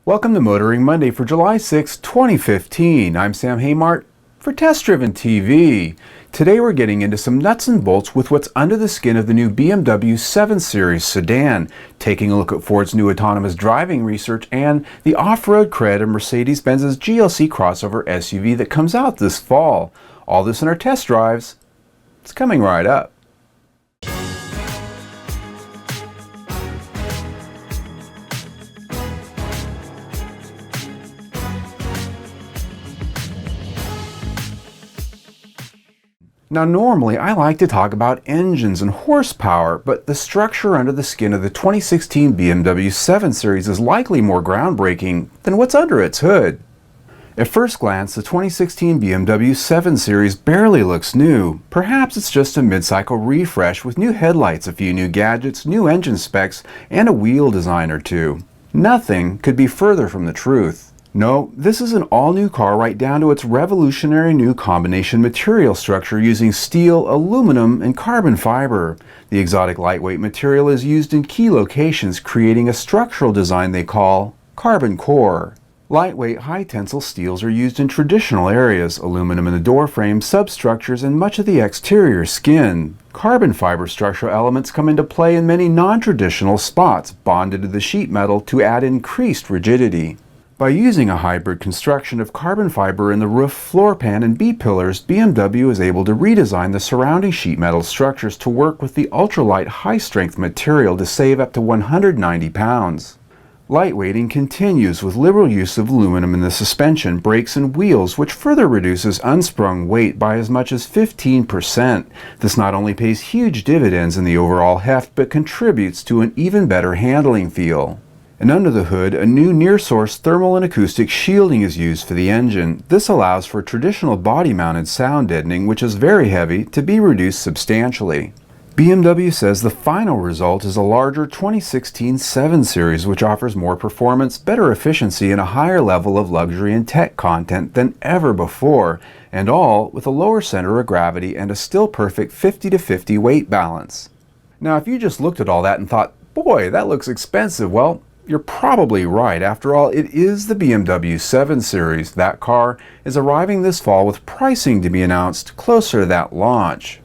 Welcome to Motoring Monday for July 6, 2015. I'm Sam Haymart for Test Driven TV. Today we're getting into some nuts and bolts with what's under the skin of the new BMW 7 Series sedan, taking a look at Ford's new autonomous driving research and the off-road cred of Mercedes-Benz's GLC crossover SUV that comes out this fall. All this in our test drives. It's coming right up. Now normally I like to talk about engines and horsepower, but the structure under the skin of the 2016 BMW 7 Series is likely more groundbreaking than what's under its hood. At first glance, the 2016 BMW 7 Series barely looks new. Perhaps it's just a mid-cycle refresh with new headlights, a few new gadgets, new engine specs, and a wheel design or two. Nothing could be further from the truth. No, this is an all-new car right down to its revolutionary new combination material structure using steel, aluminum, and carbon fiber. The exotic lightweight material is used in key locations, creating a structural design they call carbon core. Lightweight, high-tensile steels are used in traditional areas, aluminum in the door frame, substructures, and much of the exterior skin. Carbon fiber structural elements come into play in many non-traditional spots, bonded to the sheet metal to add increased rigidity. By using a hybrid construction of carbon fiber in the roof, floor pan, and B-pillars, BMW is able to redesign the surrounding sheet metal structures to work with the ultralight high-strength material to save up to 190 pounds. Lightweighting continues with liberal use of aluminum in the suspension, brakes, and wheels, which further reduces unsprung weight by as much as 15%. This not only pays huge dividends in the overall heft, but contributes to an even better handling feel. And under the hood, a new near-source thermal and acoustic shielding is used for the engine. This allows for traditional body-mounted sound deadening, which is very heavy, to be reduced substantially. BMW says the final result is a larger 2016 7 Series, which offers more performance, better efficiency, and a higher level of luxury and tech content than ever before, and all with a lower center of gravity and a still perfect 50-50 weight balance. Now, if you just looked at all that and thought, boy, that looks expensive, well, you're probably right. After all, it is the BMW 7 Series. That car is arriving this fall with pricing to be announced closer to that launch.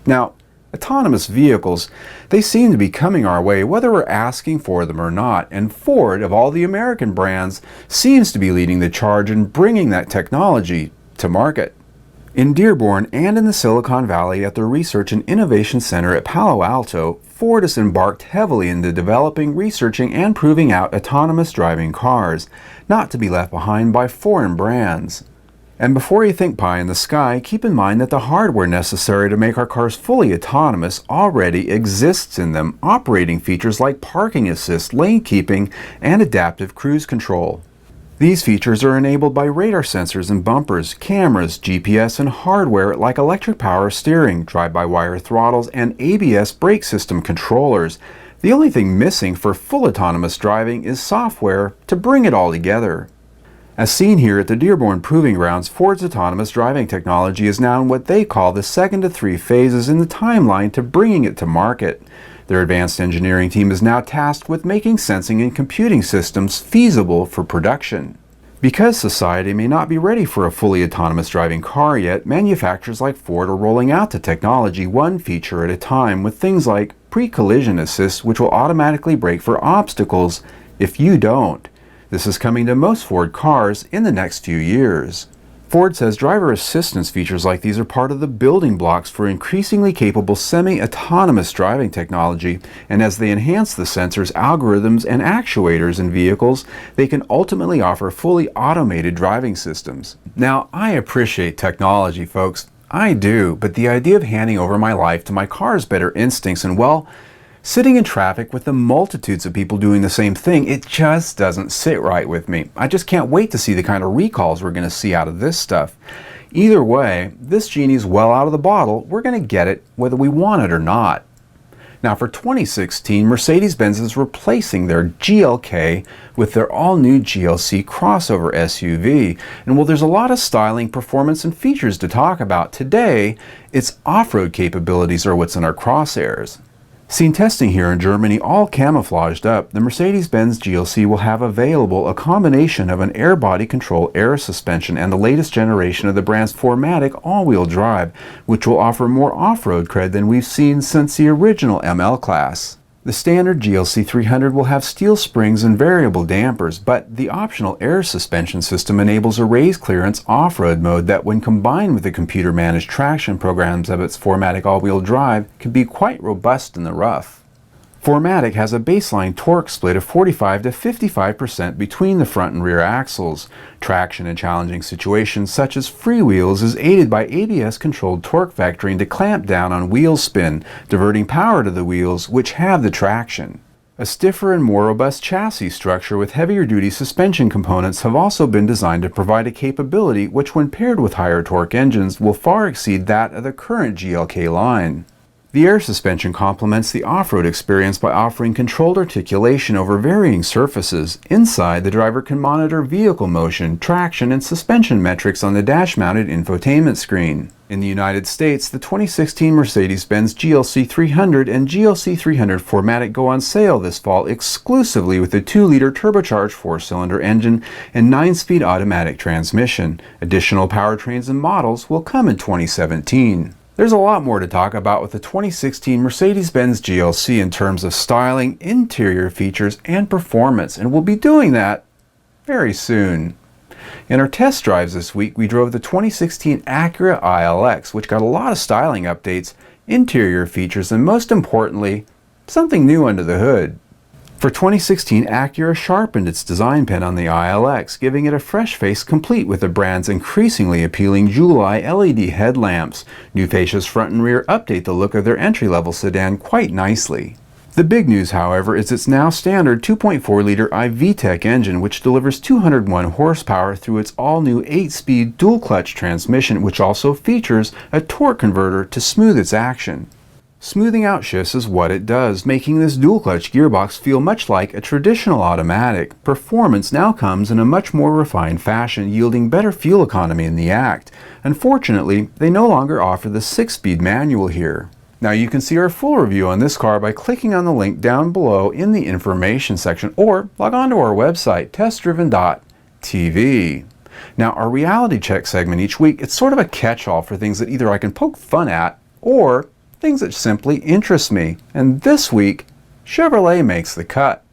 Now, autonomous vehicles, they seem to be coming our way whether we're asking for them or not, and Ford, of all the American brands, seems to be leading the charge in bringing that technology to market. In Dearborn and in the Silicon Valley at their Research and Innovation Center at Palo Alto, Ford has embarked heavily into developing, researching, and proving out autonomous driving cars, not to be left behind by foreign brands. And before you think pie in the sky, keep in mind that the hardware necessary to make our cars fully autonomous already exists in them, operating features like parking assist, lane keeping, and adaptive cruise control. These features are enabled by radar sensors and bumpers, cameras, GPS, and hardware like electric power steering, drive-by-wire throttles, and ABS brake system controllers. The only thing missing for full autonomous driving is software to bring it all together. As seen here at the Dearborn Proving Grounds, Ford's autonomous driving technology is now in what they call the 2nd to 3 phases in the timeline to bringing it to market. Their advanced engineering team is now tasked with making sensing and computing systems feasible for production. Because society may not be ready for a fully autonomous driving car yet, manufacturers like Ford are rolling out the technology one feature at a time with things like pre-collision assist, which will automatically brake for obstacles if you don't. This is coming to most Ford cars in the next few years. Ford says driver assistance features like these are part of the building blocks for increasingly capable semi-autonomous driving technology, and as they enhance the sensors, algorithms, and actuators in vehicles, they can ultimately offer fully automated driving systems. Now, I appreciate technology, folks. I do, but the idea of handing over my life to my car's better instincts and, well, sitting in traffic with the multitudes of people doing the same thing, it just doesn't sit right with me. I just can't wait to see the kind of recalls we're going to see out of this stuff. Either way, this genie's well out of the bottle. We're going to get it whether we want it or not. Now for 2016, Mercedes-Benz is replacing their GLK with their all-new GLC crossover SUV. And while there's a lot of styling, performance, and features to talk about today, its off-road capabilities are what's in our crosshairs. Seen testing here in Germany all camouflaged up, the Mercedes-Benz GLC will have available a combination of an air body control air suspension and the latest generation of the brand's 4MATIC all-wheel drive, which will offer more off-road cred than we've seen since the original ML class. The standard GLC 300 will have steel springs and variable dampers, but the optional air suspension system enables a raised clearance off-road mode that, when combined with the computer-managed traction programs of its 4MATIC all-wheel drive, can be quite robust in the rough. 4MATIC has a baseline torque split of 45 to 55% between the front and rear axles. Traction in challenging situations such as freewheels is aided by ABS-controlled torque vectoring to clamp down on wheel spin, diverting power to the wheels which have the traction. A stiffer and more robust chassis structure with heavier-duty suspension components have also been designed to provide a capability which, when paired with higher torque engines, will far exceed that of the current GLK line. The air suspension complements the off-road experience by offering controlled articulation over varying surfaces. Inside, the driver can monitor vehicle motion, traction, and suspension metrics on the dash-mounted infotainment screen. In the United States, the 2016 Mercedes-Benz GLC 300 and GLC 300 4MATIC go on sale this fall exclusively with a 2-liter turbocharged 4-cylinder engine and 9-speed automatic transmission. Additional powertrains and models will come in 2017. There's a lot more to talk about with the 2016 Mercedes-Benz GLC in terms of styling, interior features, and performance, and we'll be doing that very soon. In our test drives this week, we drove the 2016 Acura ILX, which got a lot of styling updates, interior features, and most importantly, something new under the hood. For 2016, Acura sharpened its design pen on the ILX, giving it a fresh face complete with the brand's increasingly appealing Jewel-Eye LED headlamps. New fascias front and rear update the look of their entry-level sedan quite nicely. The big news, however, is its now standard 2.4-liter iVTEC engine, which delivers 201 horsepower through its all-new 8-speed dual-clutch transmission, which also features a torque converter to smooth its action. Smoothing out shifts is what it does, making this dual-clutch gearbox feel much like a traditional automatic. Performance now comes in a much more refined fashion, yielding better fuel economy in the act. Unfortunately, they no longer offer the 6-speed manual here. Now you can see our full review on this car by clicking on the link down below in the information section, or log on to our website, testdriven.tv. Now, our reality check segment each week, it's sort of a catch-all for things that either I can poke fun at or things that simply interest me. And this week, Chevrolet makes the cut.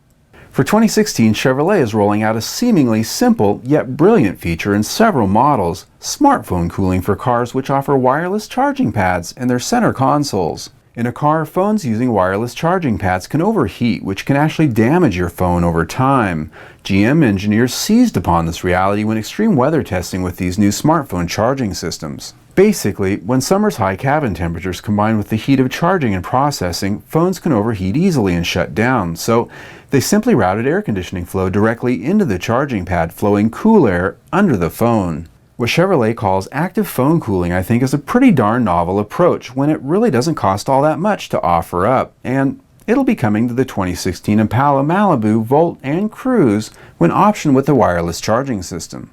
For 2016, Chevrolet is rolling out a seemingly simple yet brilliant feature in several models: smartphone cooling for cars, which offer wireless charging pads in their center consoles. In a car, phones using wireless charging pads can overheat, which can actually damage your phone over time. GM engineers seized upon this reality when extreme weather testing with these new smartphone charging systems. Basically, when summer's high cabin temperatures combine with the heat of charging and processing, phones can overheat easily and shut down. So they simply routed air conditioning flow directly into the charging pad, flowing cool air under the phone. What Chevrolet calls active phone cooling, I think, is a pretty darn novel approach when it really doesn't cost all that much to offer up. And it'll be coming to the 2016 Impala, Malibu, Volt, and Cruise when optioned with the wireless charging system.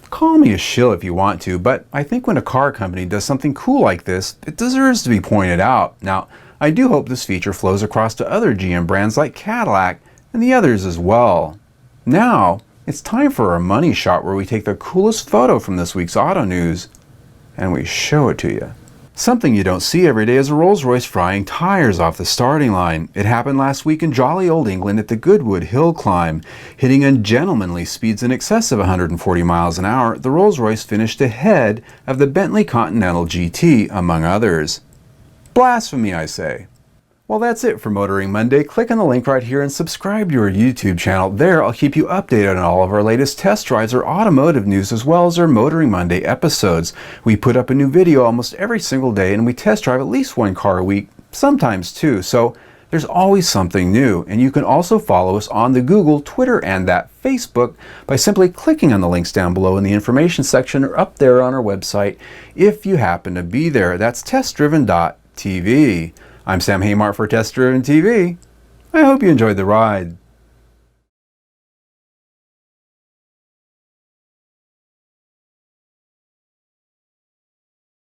Call me a shill if you want to, but I think when a car company does something cool like this, it deserves to be pointed out. Now, I do hope this feature flows across to other GM brands like Cadillac and the others as well. Now, it's time for our money shot, where we take the coolest photo from this week's auto news and we show it to you. Something you don't see every day is a Rolls-Royce frying tires off the starting line. It happened last week in jolly old England at the Goodwood Hill Climb. Hitting ungentlemanly speeds in excess of 140 miles an hour, the Rolls-Royce finished ahead of the Bentley Continental GT, among others. Blasphemy, I say. Well, that's it for Motoring Monday. Click on the link right here and subscribe to our YouTube channel. There, I'll keep you updated on all of our latest test drives or automotive news, as well as our Motoring Monday episodes. We put up a new video almost every single day, and we test drive at least one car a week, sometimes two. So there's always something new. And you can also follow us on the Google, Twitter, and that Facebook by simply clicking on the links down below in the information section or up there on our website if you happen to be there. That's testdriven.tv. I'm Sam Haymart for Test Driven TV. I hope you enjoyed the ride.